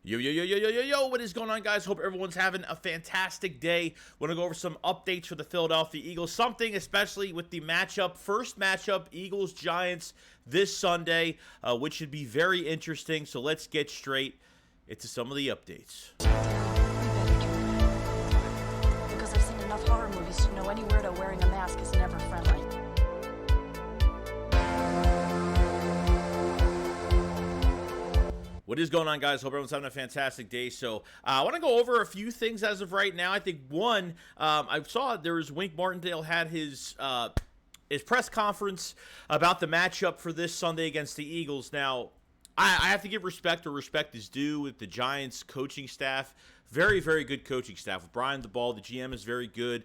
Yo, yo, yo, yo, yo, yo, yo, what is going on, guys? Hope everyone's having a fantastic day. Want to go over some updates for the Philadelphia Eagles. Something especially with the first matchup, Eagles-Giants this Sunday, which should be very interesting. So let's get straight into some of the updates. Because I've seen enough horror movies to know any weirdo wearing a mask is never friendly. What is going on, guys? Hope everyone's having a fantastic day. So I want to go over a few things as of right now. I think one, I saw there was Wink Martindale had his press conference about the matchup for this Sunday against the Eagles. Now, I have to give respect where respect is due with the Giants coaching staff. Very, very good coaching staff. With Brian the Ball, the GM is very good.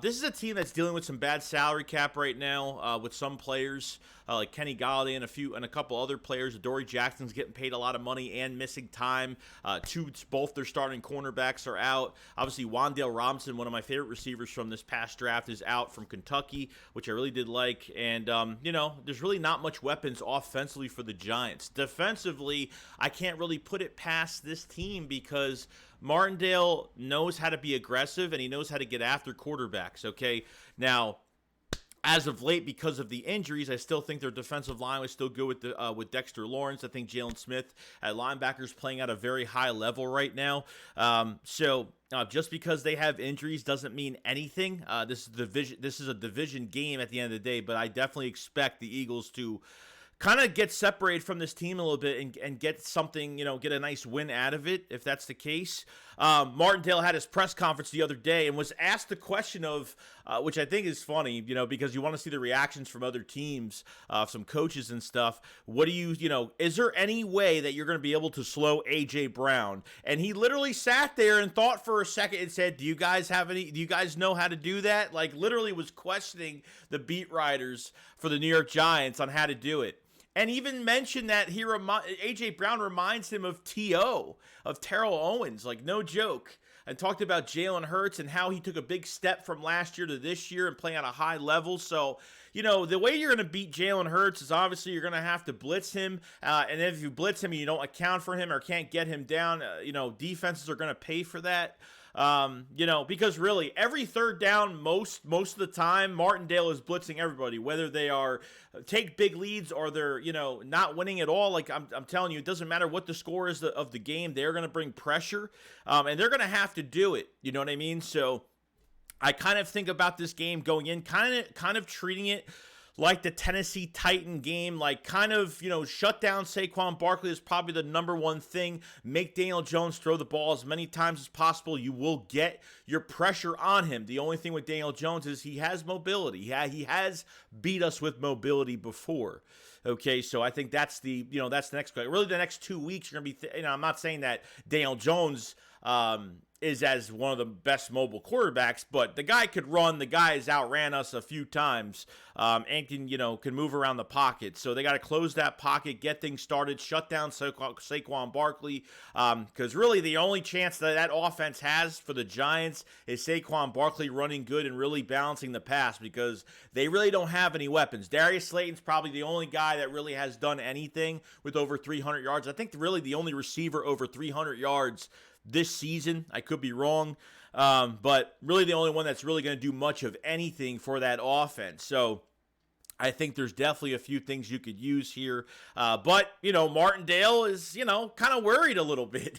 This is a team that's dealing with some bad salary cap right now with some players like Kenny Golladay and a couple other players. Adoree Jackson's getting paid a lot of money and missing time. Both their starting cornerbacks are out. Obviously, Wan'Dale Robinson, one of my favorite receivers from this past draft, is out from Kentucky, which I really did like. And, there's really not much weapons offensively for the Giants. Defensively, I can't really put it past this team because Martindale knows how to be aggressive and he knows how to get after quarterbacks, okay? Now, as of late, because of the injuries, I still think their defensive line was still good with Dexter Lawrence. I think Jalen Smith at linebacker is playing at a very high level right now. Just because they have injuries doesn't mean anything. This is a division game at the end of the day, but I definitely expect the Eagles to kind of get separated from this team a little bit and get something, get a nice win out of it, if that's the case. Martindale had his press conference the other day and was asked the question of, which I think is funny, because you want to see the reactions from other teams, some coaches and stuff. Is there any way that you're going to be able to slow A.J. Brown? And he literally sat there and thought for a second and said, do you guys know how to do that? Like, literally was questioning the beat writers for the New York Giants on how to do it. And even mentioned that A.J. Brown reminds him of T.O., of Terrell Owens, like no joke. And talked about Jalen Hurts and how he took a big step from last year to this year and playing at a high level. So, the way you're going to beat Jalen Hurts is obviously you're going to have to blitz him. And if you blitz him and you don't account for him or can't get him down, defenses are going to pay for that. Because really every third down, most of the time, Martindale is blitzing everybody, whether they are take big leads or they're, not winning at all. Like I'm telling you, it doesn't matter what the score is of the game. They're going to bring pressure, and they're going to have to do it. You know what I mean? So I kind of think about this game going in, kind of treating it like the Tennessee Titan game, like kind of, shut down Saquon Barkley is probably the number one thing. Make Daniel Jones throw the ball as many times as possible. You will get your pressure on him. The only thing with Daniel Jones is he has mobility. He has beat us with mobility before. Okay, so I think that's that's the next play. Really, the next 2 weeks, you're going to be, I'm not saying that Daniel Jones is as one of the best mobile quarterbacks, but the guy could run. The guy has outran us a few times and can move around the pocket. So they got to close that pocket, get things started, shut down Saquon Barkley, because really the only chance that offense has for the Giants is Saquon Barkley running good and really balancing the pass because they really don't have any weapons. Darius Slayton's probably the only guy that really has done anything with over 300 yards. I think really the only receiver over 300 yards this season. I could be wrong, but really the only one that's really going to do much of anything for that offense. So I think there's definitely a few things you could use here. But, Martindale is, kind of worried a little bit,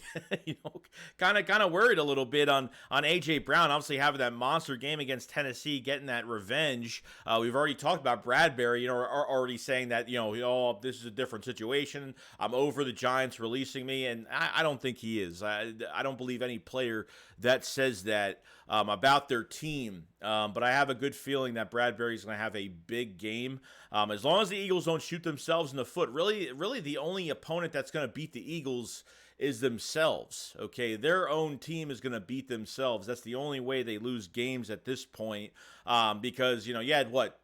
kind of worried a little bit on A.J. Brown, obviously having that monster game against Tennessee, getting that revenge. We've already talked about Bradbury, already saying that, this is a different situation. I'm over the Giants releasing me, and I don't think he is. I don't believe any player that says that about their team. But I have a good feeling that Bradbury's going to have a big game. As long as the Eagles don't shoot themselves in the foot, really the only opponent that's going to beat the Eagles is themselves. Okay, their own team is going to beat themselves. That's the only way they lose games at this point. Because, you had what?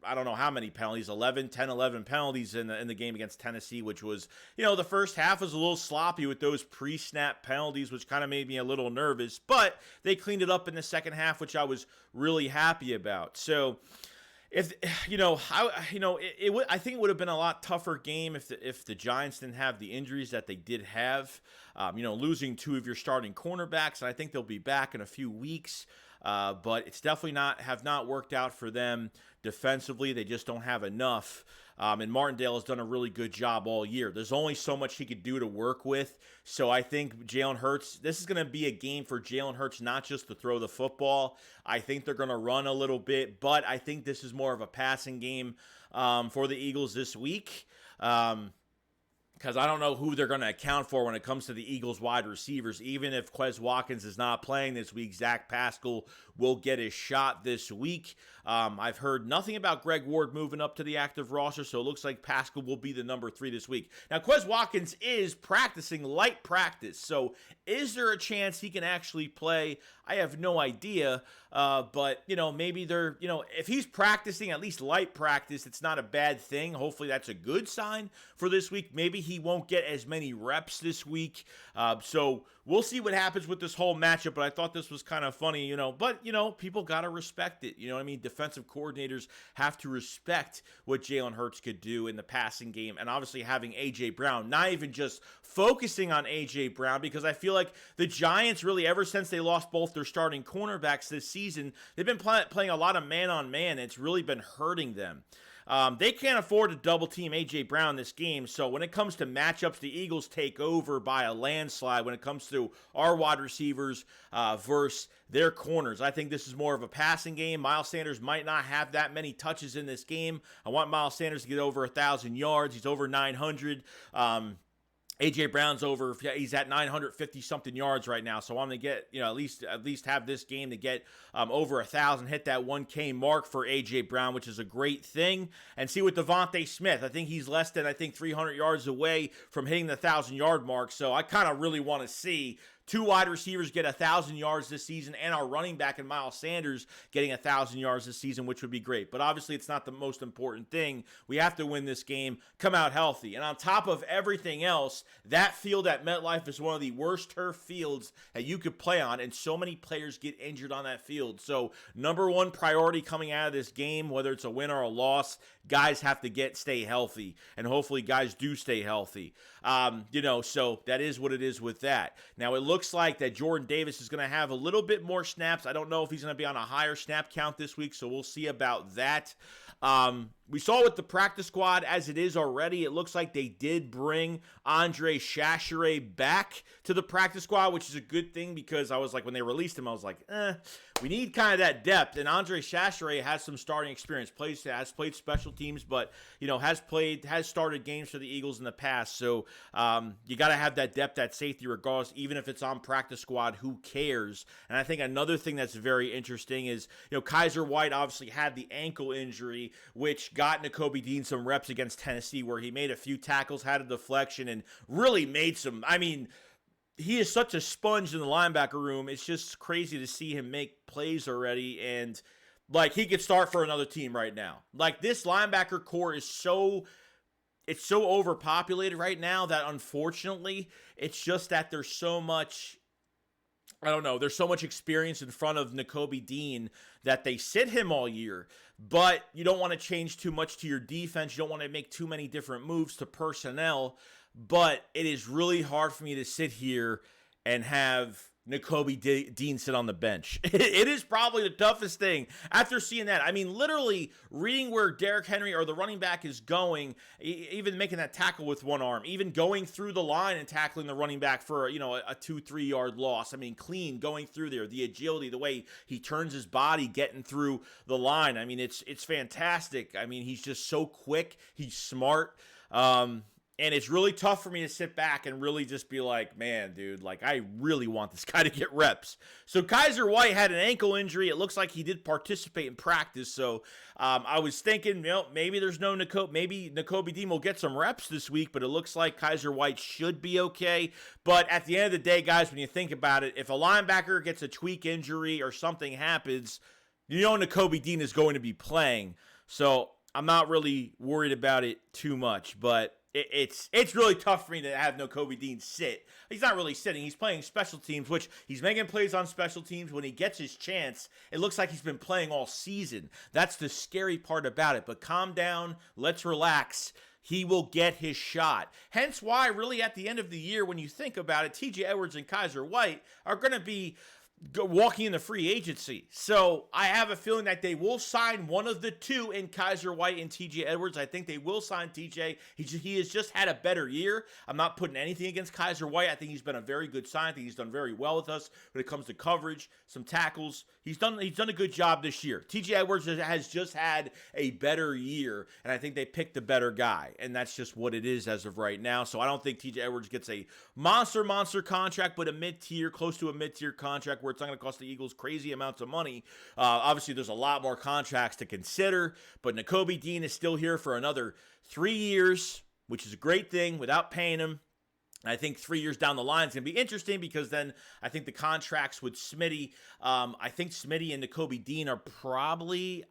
I don't know how many penalties, 11 penalties in the game against Tennessee, which was, the first half was a little sloppy with those pre-snap penalties, which kind of made me a little nervous, but they cleaned it up in the second half, which I was really happy about. So If I think it would have been a lot tougher game if the Giants didn't have the injuries that they did have. Losing two of your starting cornerbacks, and I think they'll be back in a few weeks. But it's definitely not worked out for them defensively. They just don't have enough. And Martindale has done a really good job all year. There's only so much he could do to work with. So I think Jalen Hurts, this is going to be a game for Jalen Hurts, not just to throw the football. I think they're going to run a little bit, but I think this is more of a passing game for the Eagles this week. Because I don't know who they're going to account for when it comes to the Eagles wide receivers. Even if Watkins is not playing this week, Zach Pascal will get his shot this week. I've heard nothing about Greg Ward moving up to the active roster, so it looks like Pascal will be the number 3 this week. Now, Watkins is practicing light practice, so is there a chance he can actually play? I have no idea, but, maybe if he's practicing, at least light practice, it's not a bad thing. Hopefully that's a good sign for this week. Maybe he won't get as many reps this week, so we'll see what happens with this whole matchup, but I thought this was kind of funny, but, people got to respect it, Defensive coordinators have to respect what Jalen Hurts could do in the passing game, and obviously having A.J. Brown, not even just focusing on A.J. Brown, because I feel like the Giants really, ever since they lost both their starting cornerbacks this season, they've been playing a lot of man-on-man, and it's really been hurting them. They can't afford to double team A.J. Brown this game, so when it comes to matchups, the Eagles take over by a landslide when it comes to our wide receivers versus their corners. I think this is more of a passing game. Miles Sanders might not have that many touches in this game. I want Miles Sanders to get over 1,000 yards. He's over 900. A.J. Brown's he's at 950-something yards right now, so I'm going to get, at least have this game to get over 1,000, hit that 1K mark for A.J. Brown, which is a great thing, and see with Devontae Smith. I think he's less than, 300 yards away from hitting the 1,000-yard mark, so I kind of really want to see two wide receivers get 1,000 yards this season, and our running back in Miles Sanders getting 1,000 yards this season, which would be great. But obviously, it's not the most important thing. We have to win this game, come out healthy. And on top of everything else, that field at MetLife is one of the worst turf fields that you could play on, and so many players get injured on that field. So, number one priority coming out of this game, whether it's a win or a loss, guys have to stay healthy, and hopefully guys do stay healthy. So that is what it is with that. Now, it looks like that Jordan Davis is going to have a little bit more snaps. I don't know if he's going to be on a higher snap count this week, so we'll see about that. We saw with the practice squad as it is already, it looks like they did bring Andre Chachere back to the practice squad, which is a good thing because I was like, when they released him, I was like, we need kind of that depth. And Andre Chachere has some starting experience, has played special teams, but, has started games for the Eagles in the past. So you got to have that depth at safety regardless, even if it's on practice squad, who cares? And I think another thing that's very interesting is, Kaiser White obviously had the ankle injury, which got Nakobe Dean some reps against Tennessee where he made a few tackles, had a deflection, and really made some, he is such a sponge in the linebacker room. It's just crazy to see him make plays already, and he could start for another team right now. This linebacker core is so overpopulated right now that unfortunately, it's just that there's so much experience in front of Nakobe Dean that they sit him all year, but you don't want to change too much to your defense. You don't want to make too many different moves to personnel, but it is really hard for me to sit here and have Nakobe Dean sit on the bench. It is probably the toughest thing after seeing that. literally reading where Derrick Henry or the running back is going, even making that tackle with one arm, even going through the line and tackling the running back for, a 2-3 yard loss. Clean going through there, the agility, the way he turns his body getting through the line. It's fantastic. He's just so quick. He's smart. And it's really tough for me to sit back and really just be like, man, dude, I really want this guy to get reps. So Kaiser White had an ankle injury. It looks like he did participate in practice. So I was thinking, maybe there's no Nakobe. Maybe Nakobe Dean will get some reps this week, but it looks like Kaiser White should be okay. But at the end of the day, guys, when you think about it, if a linebacker gets a tweak injury or something happens, Nakobe Dean is going to be playing. So I'm not really worried about it too much, but it's really tough for me to have Nakobe Dean sit. He's not really sitting. He's playing special teams, which he's making plays on special teams. When he gets his chance, it looks like he's been playing all season. That's the scary part about it. But calm down. Let's relax. He will get his shot. Hence why, really, at the end of the year, when you think about it, TJ Edwards and Kaiser White are going to be walking into free agency. So I have a feeling that they will sign one of the two in Kaiser White and TJ Edwards. I think they will sign TJ. He has just had a better year. I'm not putting anything against Kaiser White. I think he's been a very good sign. I think he's done very well with us when it comes to coverage, some tackles. He's done a good job this year. TJ Edwards has just had a better year, and I think they picked the better guy, and that's just what it is as of right now. So I don't think TJ Edwards gets a monster contract, but a mid-tier, close to a mid-tier contract where it's not going to cost the Eagles crazy amounts of money. Obviously, there's a lot more contracts to consider, but Nakobe Dean is still here for another 3 years, which is a great thing without paying him. I think 3 years down the line is going to be interesting because then I think the contracts with Smitty, I think Smitty and Nakobe Dean are probably,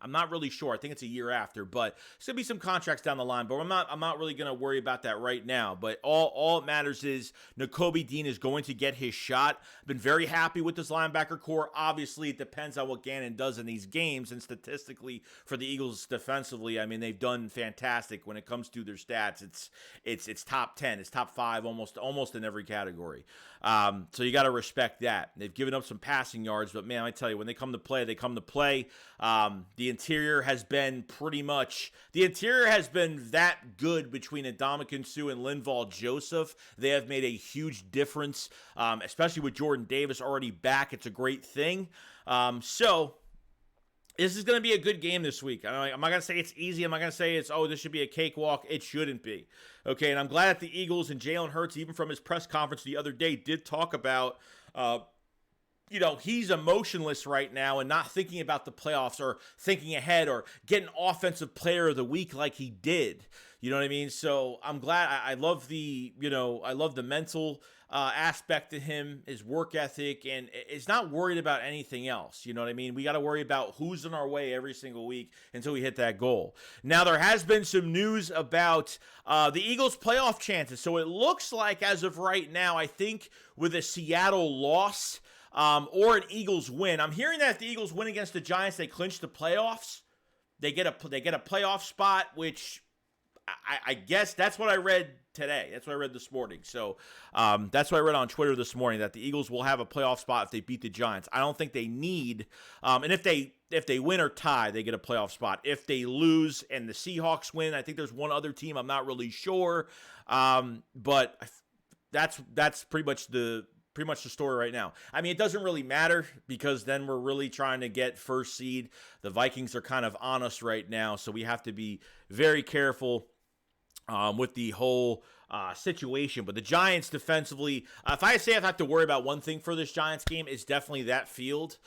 I'm not really sure. I think it's a year after, but there's gonna be some contracts down the line. But I'm not really gonna worry about that right now. But all it matters is Nakobe Dean is going to get his shot. I've been very happy with this linebacker core. Obviously, it depends on what Gannon does in these games. And statistically, for the Eagles defensively, I mean they've done fantastic when it comes to their stats. It's top 10, it's top 5, almost in every category. So you got to respect that. They've given up some passing yards, but man, I tell you, when they come to play, they come to play. The interior has been that good between Ndamukong Suh and Linval Joseph. They have made a huge difference, especially with Jordan Davis already back. It's a great thing. So this is going to be a good game this week. I'm not going to say it's easy. I'm not going to say this should be a cakewalk. It shouldn't be. Okay, and I'm glad that the Eagles and Jalen Hurts, even from his press conference the other day, did talk about he's emotionless right now and not thinking about the playoffs or thinking ahead or getting offensive player of the week like he did. You know what I mean? So I'm glad. I love the mental aspect to him, his work ethic, and is not worried about anything else. You know what I mean? We got to worry about who's in our way every single week until we hit that goal. Now, there has been some news about the Eagles' playoff chances. So it looks like, as of right now, I think with a Seattle loss, or an Eagles win. I'm hearing that if the Eagles win against the Giants, they clinch the playoffs. They get a playoff spot, which I guess that's what I read today. That's what I read this morning. So that's what I read on Twitter this morning, that the Eagles will have a playoff spot if they beat the Giants. I don't think they need, and if they win or tie, they get a playoff spot. If they lose and the Seahawks win, I think there's one other team, I'm not really sure, but that's pretty much the story right now. I mean, it doesn't really matter because then we're really trying to get first seed. The Vikings are kind of on us right now, so we have to be very careful with the whole situation. But the Giants defensively, if I have to worry about one thing for this Giants game, it's definitely that field.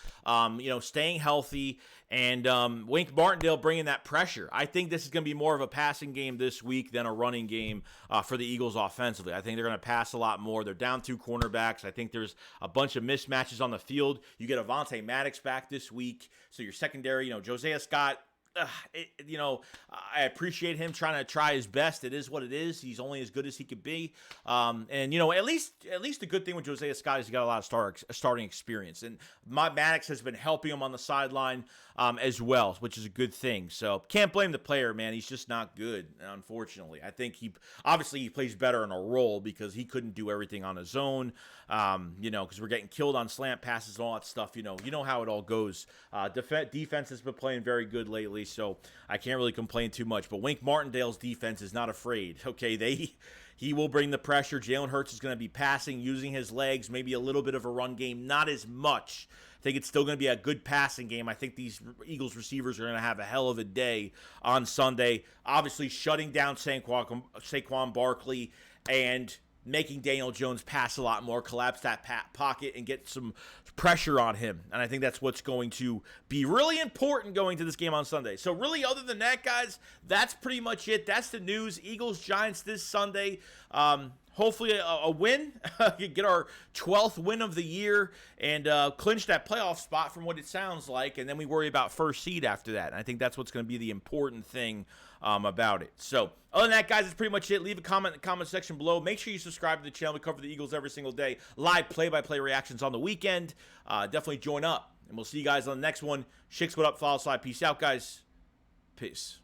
Staying healthy and Wink Martindale bringing that pressure. I think this is going to be more of a passing game this week than a running game for the Eagles offensively. I think they're going to pass a lot more. They're down 2 cornerbacks. I think there's a bunch of mismatches on the field. You get Avonte Maddox back this week, so your secondary, Josiah Scott, I appreciate him trying to try his best. It is what it is. He's only as good as he could be. At least the good thing with Josiah Scott is he got a lot of starting experience. And Maddox has been helping him on the sideline as well, which is a good thing. So can't blame the player, man. He's just not good, unfortunately. I think he plays better in a role because he couldn't do everything on his own. Because we're getting killed on slant passes and all that stuff. You know how it all goes. Defense has been playing very good lately, so I can't really complain too much. But Wink Martindale's defense is not afraid. Okay, he will bring the pressure. Jalen Hurts is going to be passing, using his legs, maybe a little bit of a run game, not as much. I think it's still going to be a good passing game. I think these Eagles receivers are going to have a hell of a day on Sunday. Obviously, shutting down Saquon Barkley and making Daniel Jones pass a lot more, collapse that pocket, and get some pressure on him. And I think that's what's going to be really important going to this game on Sunday. So really, other than that, guys, that's pretty much it. That's the news. Eagles, Giants this Sunday. hopefully a win, get our 12th win of the year, and clinch that playoff spot from what it sounds like, and then we worry about first seed after that. And I think that's what's going to be the important thing about it. So other than that, guys, that's pretty much it. Leave a comment in the comment section below. Make sure you subscribe to the channel. We cover the Eagles every single day. Live play-by-play reactions on the weekend. Definitely join up, and we'll see you guys on the next one. SHAKESQUAD up, follow slide. Peace out, guys. Peace.